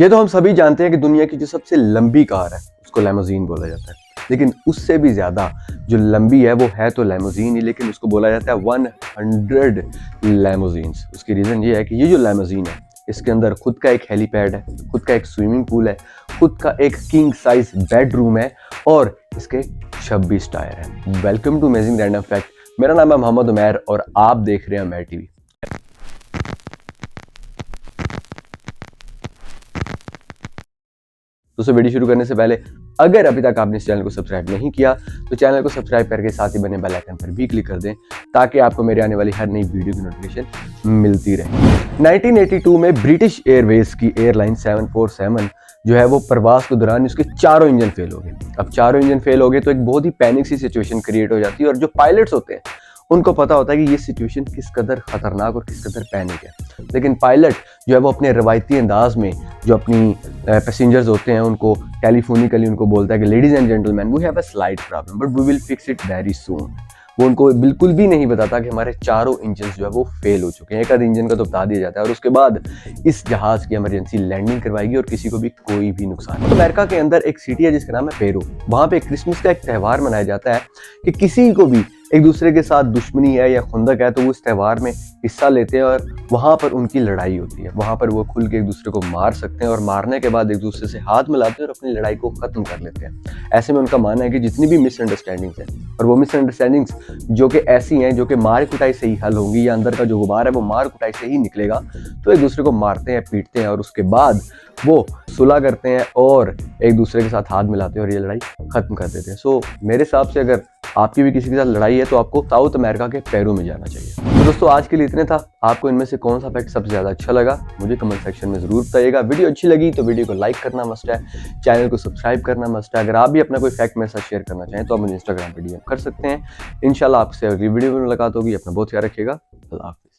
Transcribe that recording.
ये तो हम सभी जानते हैं कि दुनिया की जो सबसे लंबी कार है उसको लैमोजीन बोला जाता है, लेकिन उससे भी ज़्यादा जो लंबी है वो है तो लैमोजीन ही, लेकिन उसको बोला जाता है 100 लैमोजीन्स। उसकी रीज़न ये है कि ये जो लैमोजीन है इसके अंदर खुद का एक हेलीपैड है, खुद का एक स्विमिंग पूल है, खुद का एक किंग साइज बेडरूम है और इसके 26 टायर हैं। Welcome to amazing random fact. मेरा नाम है मोहम्मद उमैर और आप देख रहे हैं उमैर टीवी। दोस्तों वीडियो शुरू करने से पहले अगर अभी तक आपने इस चैनल को सब्सक्राइब नहीं किया तो चैनल को सब्सक्राइब करके साथ ही बने बेल आइकन पर भी क्लिक कर दें ताकि आपको मेरे आने वाली हर नई वीडियो की नोटिफिकेशन मिलती रहे। 1982 में ब्रिटिश एयरवेज की एयरलाइन 747 जो है वो प्रवास के दौरान उसके चारों इंजन फेल हो गए। अब चारों इंजन फेल हो गए तो एक बहुत ही पैनिक सी सिचुएशन क्रिएट हो जाती है और जो पायलट्स होते हैं उनको पता होता है कि ये सिचुएशन किस कदर खतरनाक और किस कदर पैनिक है, लेकिन पायलट जो है वो अपने रवायती अंदाज में जो अपनी पैसेंजर्स होते हैं उनको टेलीफोनिकली उनको बोलता है कि ladies and gentleman we have a slight problem but we will fix it very soon. वो उनको बिल्कुल भी नहीं बताता कि हमारे चारों इंजन जो है वो फेल हो चुके हैं। एक आध इंजन का तो बता दिया जाता है और उसके बाद इस जहाज की इमरजेंसी लैंडिंग करवाएगी और किसी को भी कोई भी नुकसान नहीं। तो अमेरिका के अंदर एक सिटी है जिसका नाम है पेरू। वहां पे क्रिसमस का एक त्यौहार मनाया जाता है कि किसी को भी एक दूसरे के साथ दुश्मनी है या खुंदक है तो वो इस त्यौहार में हिस्सा लेते हैं और वहां पर उनकी लड़ाई होती है। वहां पर वो खुल के एक दूसरे को मार सकते हैं और मारने के बाद एक दूसरे से हाथ मिलाते हैं और अपनी लड़ाई को खत्म कर लेते हैं। ऐसे में उनका मानना है कि जितनी भी मिसअंडरस्टैंडिंग्स हैं और वो मिसअंडरस्टैंडिंग्स जो कि ऐसी हैं जो कि मार कुटाई से ही हल होंगी या अंदर का जो गुबार है वो मार कुटाई से ही निकलेगा, तो एक दूसरे को मारते हैं, पीटते हैं और उसके बाद वो सुलह करते हैं और एक दूसरे के साथ हाथ मिलाते हैं और ये लड़ाई खत्म कर देते हैं। सो मेरे हिसाब से अगर आपकी भी किसी के साथ लड़ाई है तो आपको साउथ अमेरिका के पेरू में जाना चाहिए। तो दोस्तों आज के लिए इतने था। आपको इनमें से कौन सा फैक्ट सबसे ज्यादा अच्छा लगा मुझे कमेंट सेक्शन में जरूर बताइएगा। वीडियो अच्छी लगी तो वीडियो को लाइक करना मस्ट है, चैनल को सब्सक्राइब करना मस्ट है। अगर आप भी अपना कोई फैक्ट मेरे साथ शेयर करना चाहें तो आप मुझे इंस्टाग्राम पर डीएम कर सकते हैं। इंशाल्लाह आपसे अगली वीडियो में मुलाकात होगी। अपना बहुत ख्याल रखिएगा। अल्लाह हाफिज़।